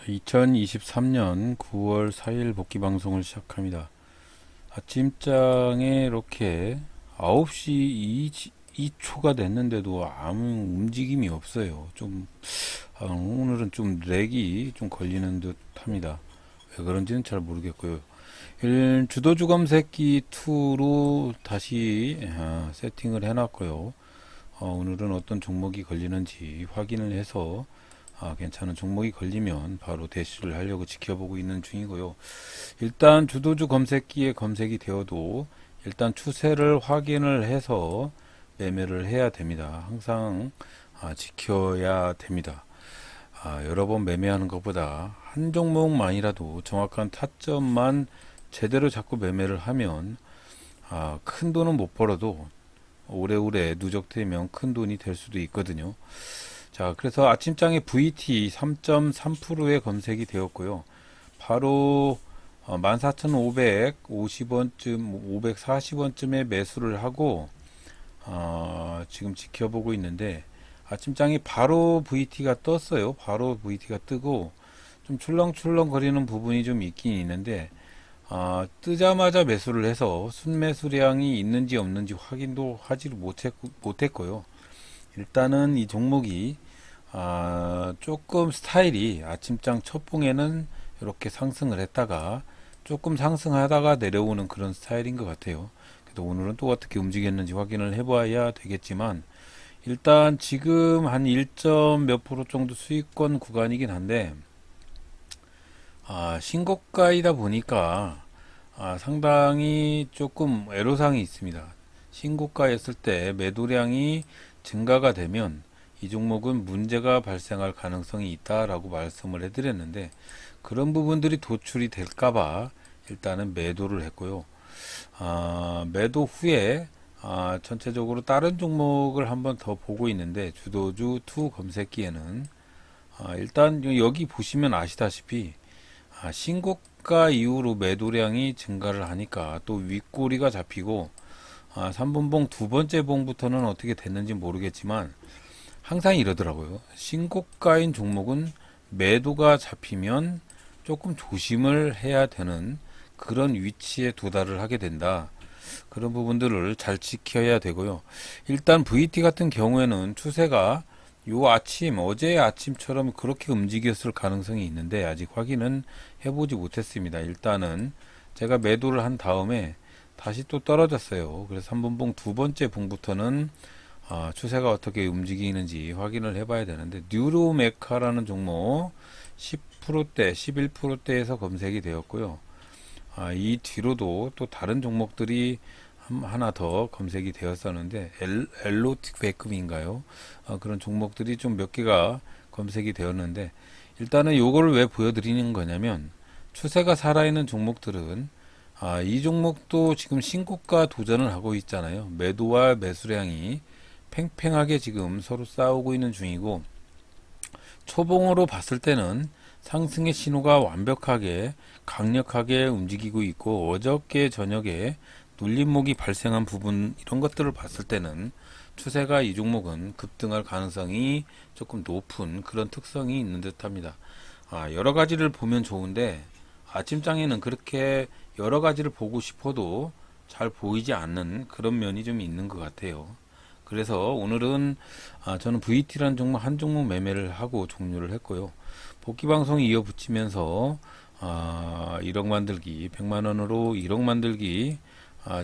2023년 9월 4일 복귀 방송을 시작합니다. 아침장에 이렇게 9시 2초가 됐는데도 아무 움직임이 없어요. 오늘은 좀 렉이 좀 걸리는 듯 합니다. 왜 그런지는 잘 모르겠고요. 주도주 검색기 2로 다시 세팅을 해놨고요. 오늘은 어떤 종목이 걸리는지 확인을 해서 괜찮은 종목이 걸리면 바로 대시를 하려고 지켜보고 있는 중이고요. 일단 주도주 검색기에 검색이 되어도 일단 추세를 확인을 해서 매매를 해야 됩니다. 항상 지켜야 됩니다. 여러 번 매매하는 것보다 한 종목만이라도 정확한 타점만 제대로 잡고 매매를 하면 큰 돈은 못 벌어도 오래오래 누적되면 큰 돈이 될 수도 있거든요. 자, 그래서 아침장에 VT 3.3%에 검색이 되었고요. 바로 14,550원쯤, 540원쯤에 매수를 하고 지금 지켜보고 있는데 아침장에 바로 VT가 떴어요. 바로 VT가 뜨고 좀 출렁출렁 거리는 부분이 좀 있긴 있는데 뜨자마자 매수를 해서 순매수량이 있는지 없는지 확인도 하지 못했고요. 일단은 이 종목이 조금 스타일이 아침장 첫봉에는 이렇게 상승을 했다가 조금 상승하다가 내려오는 그런 스타일인 것 같아요. 그래도 오늘은 또 어떻게 움직였는지 확인을 해봐야 되겠지만 일단 지금 한 1점 몇 프로 정도 수익권 구간이긴 한데 신고가이다 보니까 상당히 조금 애로사항이 있습니다. 신고가였을 때 매도량이 증가가 되면 이 종목은 문제가 발생할 가능성이 있다라고 말씀을 해드렸는데 그런 부분들이 도출이 될까봐 일단은 매도를 했고요. 매도 후에 전체적으로 다른 종목을 한번 더 보고 있는데 주도주 2 검색기에는 일단 여기 보시면 아시다시피 신고가 이후로 매도량이 증가를 하니까 또 윗꼬리가 잡히고 3분봉 두 번째 봉부터는 어떻게 됐는지 모르겠지만 항상 이러더라고요. 신고가인 종목은 매도가 잡히면 조금 조심을 해야 되는 그런 위치에 도달을 하게 된다. 그런 부분들을 잘 지켜야 되고요. 일단 VT 같은 경우에는 추세가 어제 아침처럼 그렇게 움직였을 가능성이 있는데 아직 확인은 해보지 못했습니다. 일단은 제가 매도를 한 다음에 다시 또 떨어졌어요. 그래서 3분봉 두 번째 봉부터는 추세가 어떻게 움직이는지 확인을 해봐야 되는데 뉴로메카라는 종목 10%대, 11%대에서 검색이 되었고요. 이 뒤로도 또 다른 종목들이 하나 더 검색이 되었었는데 엘로틱베이크인가요? 그런 종목들이 좀 몇 개가 검색이 되었는데 일단은 요거를 왜 보여드리는 거냐면 추세가 살아있는 종목들은 이 종목도 지금 신고가 도전을 하고 있잖아요. 매도와 매수량이 팽팽하게 지금 서로 싸우고 있는 중이고 초봉으로 봤을 때는 상승의 신호가 완벽하게 강력하게 움직이고 있고 어저께 저녁에 눌림목이 발생한 부분 이런 것들을 봤을 때는 추세가 이 종목은 급등할 가능성이 조금 높은 그런 특성이 있는 듯 합니다. 여러 가지를 보면 좋은데 아침장에는 그렇게 여러 가지를 보고 싶어도 잘 보이지 않는 그런 면이 좀 있는 것 같아요. 그래서 오늘은 저는 VT라는 종목 한 종목 매매를 하고 종료를 했고요. 복귀 방송이 이어붙이면서 1억 만들기 100만원으로 1억 만들기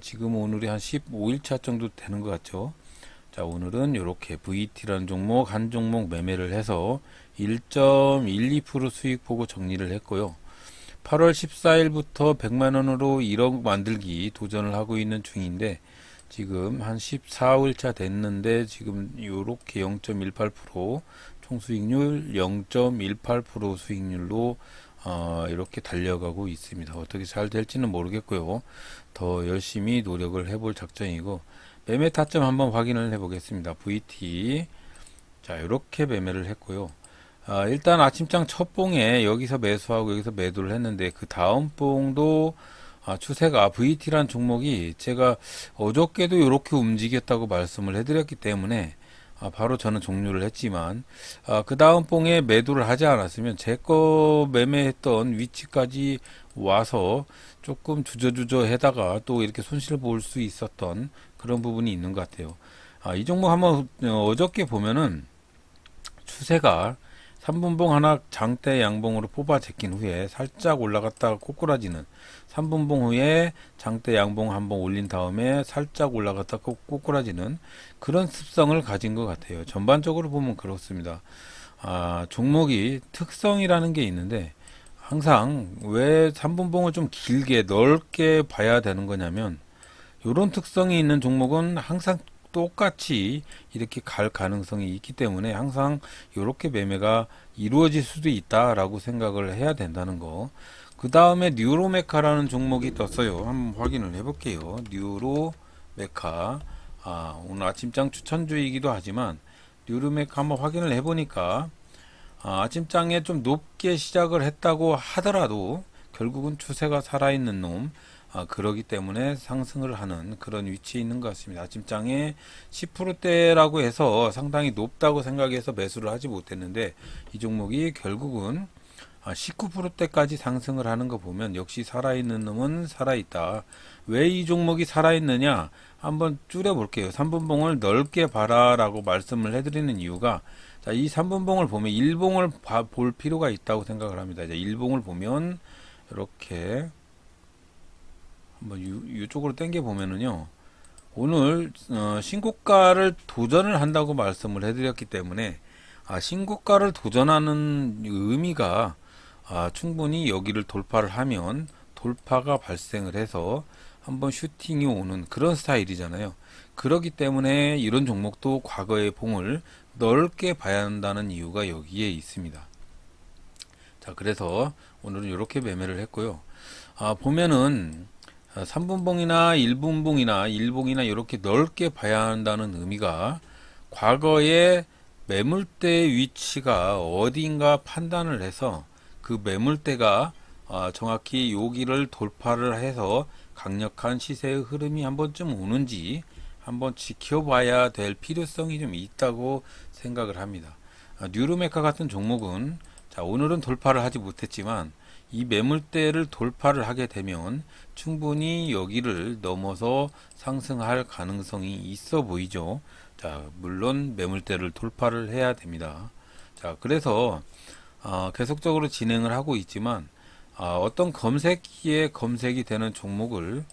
지금 오늘이 한 15일차 정도 되는 것 같죠. 자, 오늘은 이렇게 VT라는 종목 한 종목 매매를 해서 1.12% 수익 보고 정리를 했고요. 8월 14일부터 100만원으로 1억 만들기 도전을 하고 있는 중인데 지금 한 14일차 됐는데 지금 요렇게 0.18% 총수익률 0.18% 수익률로 이렇게 달려가고 있습니다. 어떻게 잘 될지는 모르겠고요. 더 열심히 노력을 해볼 작정이고 매매 타점 한번 확인을 해보겠습니다. VT 자 이렇게 매매를 했고요. 일단 아침장 첫 봉에 여기서 매수하고 여기서 매도를 했는데 그 다음 봉도 추세가 VT란 종목이 제가 어저께도 이렇게 움직였다고 말씀을 해드렸기 때문에 바로 저는 종료를 했지만, 그 다음 봉에 매도를 하지 않았으면 제 거 매매했던 위치까지 와서 조금 주저주저 해다가 또 이렇게 손실을 볼 수 있었던 그런 부분이 있는 것 같아요. 이 종목 한번 어저께 보면은 추세가 3분봉 하나 장대 양봉으로 뽑아 제낀 후에 살짝 올라갔다가 꼬꾸라지는, 3분봉 후에 장대 양봉 한번 올린 다음에 살짝 올라갔다가 꼬꾸라지는 그런 습성을 가진 것 같아요. 전반적으로 보면 그렇습니다. 종목이 특성이라는 게 있는데, 항상 왜 3분봉을 좀 길게 넓게 봐야 되는 거냐면, 이런 특성이 있는 종목은 항상 똑같이 이렇게 갈 가능성이 있기 때문에 항상 이렇게 매매가 이루어질 수도 있다라고 생각을 해야 된다는 거. 그 다음에 뉴로메카라는 종목이 떴어요. 한번 확인을 해볼게요. 뉴로메카. 오늘 아침장 추천주이기도 하지만 뉴로메카 한번 확인을 해보니까 아침장에 좀 높게 시작을 했다고 하더라도 결국은 추세가 살아있는 놈, 그러기 때문에 상승을 하는 그런 위치에 있는 것 같습니다. 아침장에 10%대라고 해서 상당히 높다고 생각해서 매수를 하지 못했는데, 이 종목이 결국은 19%대까지 상승을 하는 거 보면 역시 살아있는 놈은 살아있다. 왜 이 종목이 살아있느냐? 한번 줄여볼게요. 3분봉을 넓게 봐라라고 말씀을 해드리는 이유가, 자, 이 3분봉을 보면 일봉을 볼 필요가 있다고 생각을 합니다. 이제 일봉을 보면 이렇게 한번 이쪽으로 당겨 보면은요, 오늘 신고가를 도전을 한다고 말씀을 해드렸기 때문에 신고가를 도전하는 의미가 충분히 여기를 돌파를 하면 돌파가 발생을 해서 한번 슈팅이 오는 그런 스타일이잖아요. 그렇기 때문에 이런 종목도 과거의 봉을 넓게 봐야 한다는 이유가 여기에 있습니다. 자, 그래서 오늘은 이렇게 매매를 했고요. 보면은 3분봉이나 1분봉이나 1봉이나 이렇게 넓게 봐야 한다는 의미가, 과거의 매물대 위치가 어디인가 판단을 해서 그 매물대가 정확히 여기를 돌파를 해서 강력한 시세의 흐름이 한 번쯤 오는지 한번 지켜봐야 될 필요성이 좀 있다고 생각을 합니다. 뉴로메카 같은 종목은, 자, 오늘은 돌파를 하지 못했지만 이 매물대를 돌파를 하게 되면 충분히 여기를 넘어서 상승할 가능성이 있어 보이죠. 자, 물론 매물대를 돌파를 해야 됩니다. 자, 그래서 계속적으로 진행을 하고 있지만, 어떤 검색기에 검색이 되는 종목을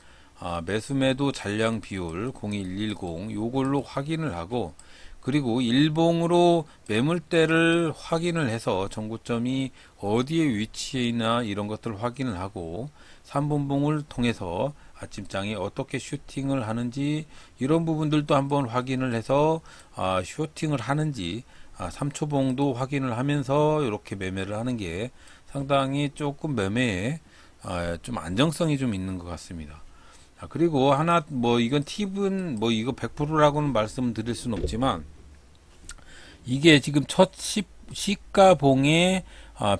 매수매도 잔량 비율 0110 요걸로 확인을 하고, 그리고 일봉으로 매물대를 확인을 해서 정고점이 어디에 위치해 있나 이런 것들을 확인을 하고, 3분봉을 통해서 아침장에 어떻게 슈팅을 하는지 이런 부분들도 한번 확인을 해서 슈팅을 하는지 3초봉도 확인을 하면서 이렇게 매매를 하는 게 상당히 조금 매매에 좀 안정성이 좀 있는 것 같습니다. 그리고 하나, 이건 팁은 이거 100%라고는 말씀드릴 수는 없지만, 이게 지금 첫 시가봉의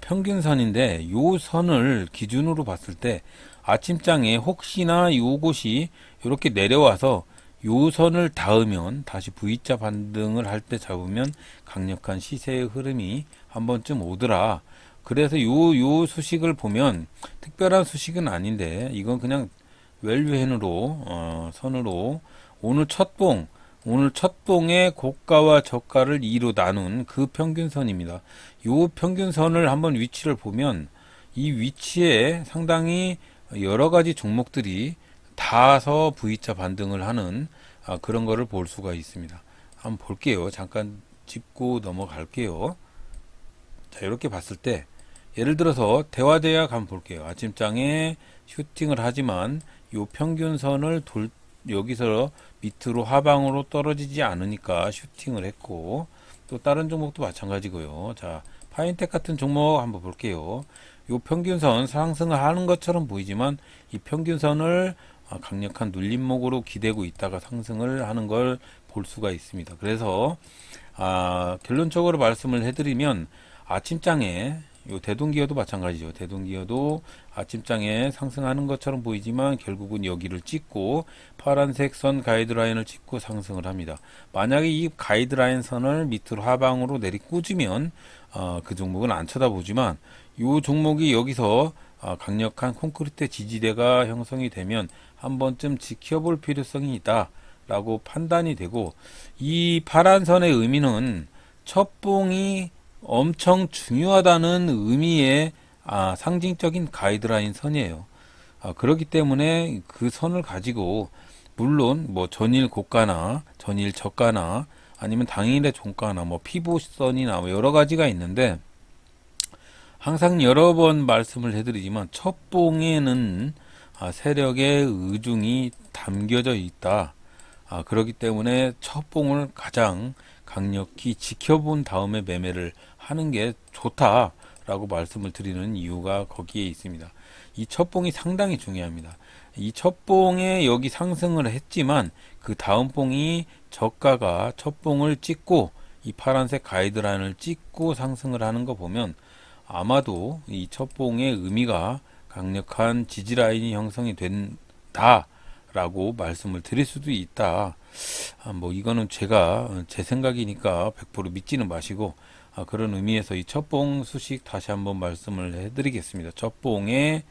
평균선인데, 요 선을 기준으로 봤을 때 아침장에 혹시나 요것이 이렇게 내려와서 요 선을 닿으면 다시 V자 반등을 할 때 잡으면 강력한 시세의 흐름이 한 번쯤 오더라. 그래서 요 수식을 보면 특별한 수식은 아닌데, 이건 그냥 밸류hen으로 선으로 오늘 첫 봉의 고가와 저가를 2로 나눈 그 평균선입니다. 요 평균선을 한번 위치를 보면 이 위치에 상당히 여러 가지 종목들이 닿아서 V자 반등을 하는 그런 거를 볼 수가 있습니다. 한번 볼게요. 잠깐 짚고 넘어갈게요. 자, 이렇게 봤을 때 예를 들어서 대화대약 한번 볼게요. 아침장에 슈팅을 하지만 요 평균선을 여기서 밑으로 하방으로 떨어지지 않으니까 슈팅을 했고, 또 다른 종목도 마찬가지고요. 자, 파인텍 같은 종목 한번 볼게요. 요 평균선 상승을 하는 것처럼 보이지만 이 평균선을 강력한 눌림목으로 기대고 있다가 상승을 하는 걸 볼 수가 있습니다. 그래서 결론적으로 말씀을 해드리면 아침장에 요 대동기어도 마찬가지죠. 대동기어도 아침장에 상승하는 것처럼 보이지만 결국은 여기를 찍고 파란색 선 가이드라인을 찍고 상승을 합니다. 만약에 이 가이드라인 선을 밑으로 하방으로 내리꽂으면 그 종목은 안 쳐다보지만 요 종목이 여기서 강력한 콘크리트 지지대가 형성이 되면 한 번쯤 지켜볼 필요성이 있다 라고 판단이 되고, 이 파란 선의 의미는 첫봉이 엄청 중요하다는 의미의 상징적인 가이드라인 선이에요. 그렇기 때문에 그 선을 가지고 물론 뭐 전일 고가나 전일 저가나 아니면 당일의 종가나 뭐 피보선이나 뭐 여러 가지가 있는데, 항상 여러 번 말씀을 해드리지만 첫봉에는 세력의 의중이 담겨져 있다. 그렇기 때문에 첫봉을 가장 강력히 지켜본 다음에 매매를 하는 게 좋다라고 말씀을 드리는 이유가 거기에 있습니다. 이 첫봉이 상당히 중요합니다. 이 첫봉에 여기 상승을 했지만 그 다음 봉이 저가가 첫봉을 찍고 이 파란색 가이드라인을 찍고 상승을 하는 거 보면 아마도 이 첫봉의 의미가 강력한 지지라인이 형성이 된다 라고 말씀을 드릴 수도 있다. 뭐 이거는 제가 제 생각이니까 100% 믿지는 마시고, 그런 의미에서 이 첫봉 수식 다시 한번 말씀을 해드리겠습니다. 첫봉의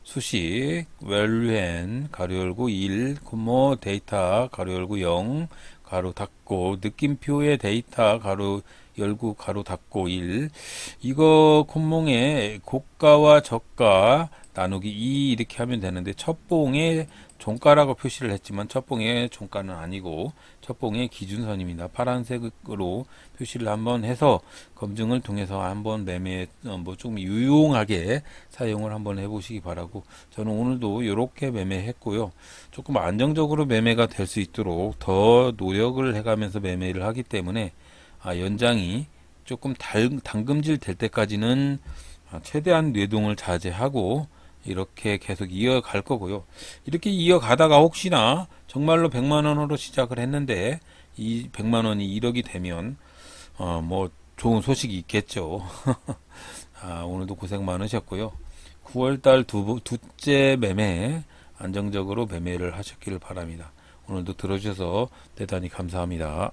수식 웰류엔 가로 열고 1, 데이터 가로 열고 0 가로 닫고, 느낌표의 데이터 가로 열고 가로 닫고 1, 이거 콧몽에 고가와 저가 나누기 2 이렇게 하면 되는데, 첫봉에 종가라고 표시를 했지만 첫봉의 종가는 아니고 첫봉의 기준선입니다. 파란색으로 표시를 한번 해서 검증을 통해서 한번 매매 뭐 좀 유용하게 사용을 한번 해보시기 바라고, 저는 오늘도 이렇게 매매했고요. 조금 안정적으로 매매가 될 수 있도록 더 노력을 해가면서 매매를 하기 때문에 연장이 조금 당금질 될 때까지는 최대한 뇌동을 자제하고 이렇게 계속 이어갈 거고요. 이렇게 이어가다가 혹시나 정말로 100만원으로 시작을 했는데 이 100만원이 1억이 되면 뭐 좋은 소식이 있겠죠. 오늘도 고생 많으셨고요. 9월달 두째 매매 안정적으로 매매를 하셨기를 바랍니다. 오늘도 들어주셔서 대단히 감사합니다.